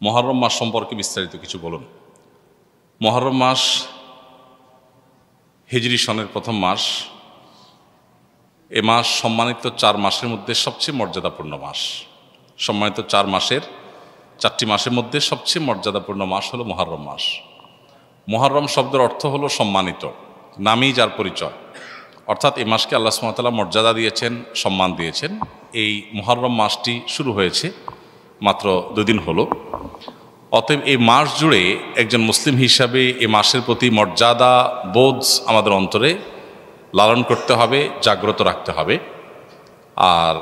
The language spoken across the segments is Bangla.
মুহররম মাস সম্পর্কে বিস্তারিত কিছু বলুন। মুহররম মাস হিজরি সনের প্রথম মাস। এ মাস সম্মানিত 4 মাসের মধ্যে সবচেয়ে মর্যাদাপূর্ণ মাস। সম্মানিত 4টি মাসের মধ্যে সবচেয়ে মর্যাদাপূর্ণ মাস হলো মুহররম মাস। মুহররম শব্দের অর্থ হলো সম্মানিত, নামই যার পরিচয়। অর্থাৎ এই মাসকে আল্লাহ সুবহানাহু ওয়া তাআলা মর্যাদা দিয়েছেন, সম্মান দিয়েছেন। এই মুহররম মাসটি শুরু হয়েছে মাত্র 2 দিন হলো। অতএব এই মাস জুড়ে একজন মুসলিম হিসাবে এই মাসের প্রতি মর্যাদা বোধ আমাদের অন্তরে লালন করতে হবে, জাগ্রত রাখতে হবে। আর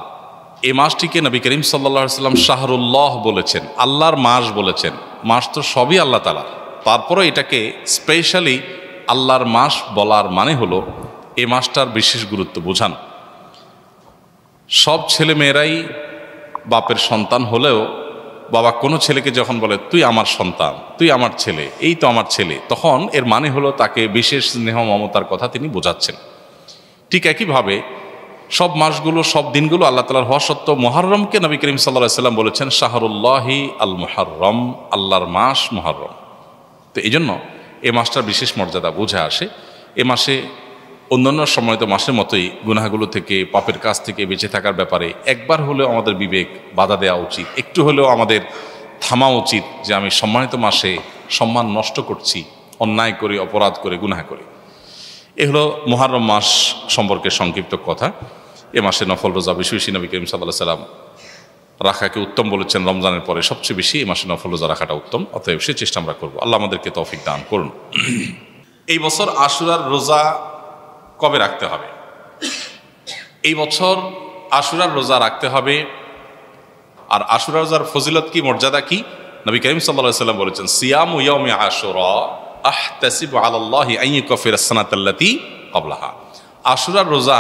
এই মাসটিকে নবী করিম সাল্লাল্লাহু আলাইহি ওয়াসাল্লাম শাহরুল্লাহ বলেছেন, আল্লাহর মাস বলেছেন। মাস তো সবই আল্লাহ তাআলার, তারপরও এটাকে স্পেশালি আল্লাহর মাস বলার মানে হলো এই মাসটার বিশেষ গুরুত্ব বোঝান। সব ছেলে মেয়েরাই বাপের সন্তান হলেও বাবা কোনো ছেলেকে যখন বলে তুই আমার সন্তান, তুই আমার ছেলে, এই তো আমার ছেলে, তখন এর মানে হলো তাকে বিশেষ স্নেহ মমতার কথা তিনি বোঝাচ্ছেন। ঠিক একইভাবে সব মাসগুলো, সব দিনগুলো আল্লাহ তাআলার হওয়া সত্ত্বেও মুহররমকে নবী করিম সাল্লাল্লাহু আলাইহি ওয়াসাল্লাম বলেছেন শাহরুল্লাহি আল মুহররম, আল্লাহর মাস মুহররম। তো এই জন্য এই মাসটার বিশেষ মর্যাদা বুঝে আসে। এ মাসে অন্যান্য সময়ত মাসের মতোই গুনাহগুলো থেকে, পাপের কাজ থেকে বেঁচে থাকার ব্যাপারে একবার হলেও আমাদের বিবেক বাধা দেওয়া উচিত, একটু হলেও আমাদের থামা উচিত যে আমি সম্মানিত মাসে সম্মান নষ্ট করছি, অন্যায় করে, অপরাধ করে, গুনাহ করে। এ হলো মুহররম মাস সম্পর্কে সংক্ষিপ্ত কথা। এ মাসে নফল রোজা বেশি বেশি নবী করিম সাল্লাল্লাহু আলাইহি ওয়াসাল্লাম রাখাকে উত্তম বলেছেন। রমজানের পরে সবচেয়ে বেশি এই মাসে নফল রোজা রাখাটা উত্তম। অতএব সে চেষ্টা আমরা করবো। আল্লাহ আমাদেরকে তৌফিক দান করুন। এই বছর আশুরার রোজা কবে রাখতে হবে? এই বছর আশুরার রোজা রাখতে হবে। আর আশুরা রোজার ফজিলত কি, মর্যাদা কি? নবী করিম সাল্লাল্লাহু আলাইহি ওয়াসাল্লাম বলেছেন সিয়ামু ইয়াউমি আশুরা আহতাসিবু আলাল্লাহি আন ইউকাফিরা আস-সানাতাল্লাতী ক্বাবলাহা। আশুরার রোজা,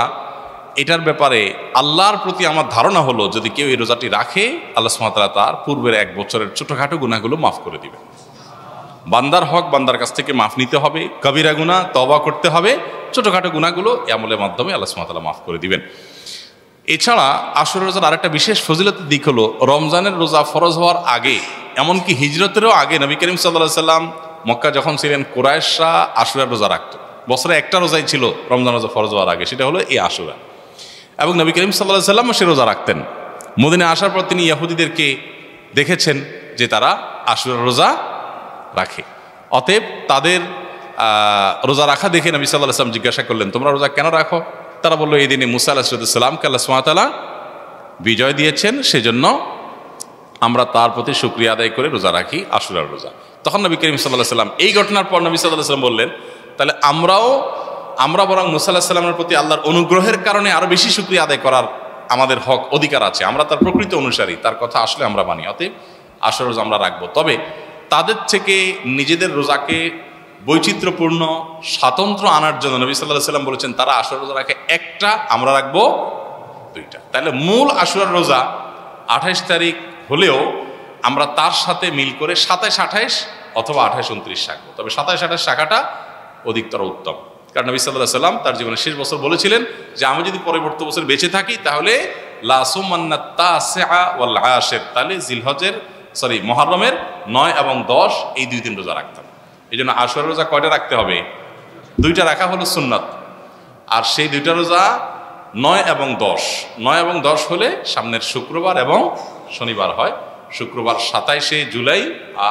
এটার ব্যাপারে আল্লাহর প্রতি আমার ধারণা হলো যদি কেউ এই রোজাটি রাখে, আল্লাহ সুবহানাহু ওয়া তাআলা তার পূর্বের 1 বছরের ছোটখাটো গুনাহগুলো মাফ করে দিবেন। বান্দার হক বান্দার কাছ থেকে মাফ নিতে হবে, কবিরা গুনাহ তওবা করতে হবে, ছোটখাটো গুনাহগুলো এই আমলের মাধ্যমে আল্লাহ সুবহানাহু ওয়া তাআলা মাফ করে দিবেন। এছাড়া আশুরা রোজার আরেকটা বিশেষ ফজিলতের দিক হলো রমজানের রোজা ফরজ হওয়ার আগে, এমনকি হিজরতেরও আগে নবী করিম সাল্লাল্লাহু আলাইহি ওয়াসাল্লাম মক্কা যখন ছিলেন, কুরাইশরা আশুরার রোজা রাখত। বছরে একটা রোজাই ছিল রমজান রোজা ফরজ হওয়ার আগে, সেটা হলো এই আশুরা। এবং নবী করিম সাল্লাল্লাহু আলাইহি ওয়াসাল্লাম সে রোজা রাখতেন। মদিনায় আসার পর তিনি ইহুদিদেরকে দেখেছেন যে তারা আশুরার রোজা রাখে। অতএব তাদের রোজা রাখা দেখে নবী সাল্লাল্লাহু আলাইহি ওয়াসাল্লাম জিজ্ঞাসা করলেন, তোমরা রোজা কেন রাখো? তারা বলল, এই দিনে মুসা আলাইহিস সালামকে আল্লাহ সুবহানাহু ওয়া তাআলা বিজয় দিয়েছেন, সেজন্য আমরা তার প্রতি শুকরিয়া আদায় করে রোজা রাখি, আশুরার রোজা। তখন নবী করিম সাল্লাল্লাহু আলাইহি ওয়াসাল্লাম এই ঘটনার পর নবী সাল্লাল্লাহু আলাইহি ওয়াসাল্লাম বললেন, তাহলে আমরা বরং মুসা আলাইহিস সালামের প্রতি আল্লাহর অনুগ্রহের কারণে আরো বেশি শুকরিয়া আদায় করার আমাদের হক, অধিকার আছে। আমরা তার প্রকৃত অনুসারী, তার কথা আসলে আমরা মানি। অতএব আশুরার রোজা আমরা রাখবো। তবে তাদের থেকে নিজেদের রোজাকে বৈচিত্র্যপূর্ণ, স্বাতন্ত্র্য আনার জন্য নবী সাল্লাল্লাহু আলাইহি ওয়াসাল্লাম বলেছেন তারা আশুরার রোজা রাখে 1টা, আমরা রাখবো 2টা। তাহলে মূল আশুরার রোজা 28 তারিখ হলেও আমরা তার সাথে মিল করে 27, 28 অথবা 28, 29 রাখবো। তবে 27, 28 রাখাটা অধিকতর উত্তম। কারণ নবী সাল্লাল্লাহু আলাইহি ওয়াসাল্লাম তার জীবনের শেষ বছর বলেছিলেন যে আমি যদি পরবর্তী বছর বেঁচে থাকি তাহলে লা সুমান্না তাসিআ ওয়াল আশির, তাহলে মুহররমের 9 এবং 10 এই 2 দিন রোজা রাখতাম। এই জন্য আশুরার রোজা কয়টা রাখতে হবে? 2টা রাখা হলো সুন্নাত। আর সেই 2টা রোজা 9 এবং 10, 9 এবং 10 হলে সামনের শুক্রবার এবং শনিবার হয়। শুক্রবার 27শে জুলাই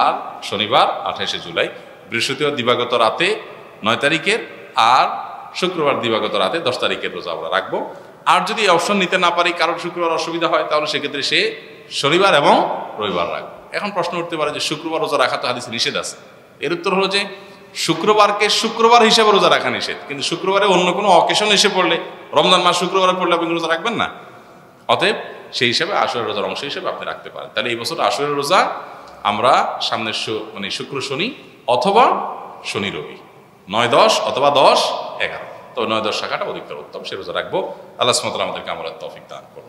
আর শনিবার 28শে জুলাই। বৃহস্পতিবার দিবাগত রাতে 9 তারিখের আর শুক্রবার দিবাগত রাতে 10 তারিখের রোজা আমরা রাখবো। আর যদি অপশন নিতে না পারি, কারোর শুক্রবার অসুবিধা হয়, তাহলে সেক্ষেত্রে সে শনিবার এবং রবিবার রাখবে। এখন প্রশ্ন উঠতে পারে যে শুক্রবার রোজা রাখা তো হাদিসে নিষেধ আছে। এর উত্তর হলো যে শুক্রবারকে শুক্রবার হিসেবে রোজা রাখা নিষেধ, কিন্তু শুক্রবারে অন্য কোনো অকেশন এসে পড়লে, রমজান মাস শুক্রবারে পড়লে আপনি রোজা রাখবেন না। অতএব সেই হিসাবে আশুরার রোজার অংশ হিসেবে আপনি রাখতে পারেন। তাহলে এই বছর আশুরার রোজা আমরা সামনের শুক্র শনি অথবা শনি রবি 9, 10 অথবা 10, 11, তো 9, 10 রাখাটা অধিকতর উত্তম, সে রোজা রাখবো। আল্লাহ সুবহানাহু ওয়া তাআলা আমাদেরকে আমলের তৌফিক দান করুন।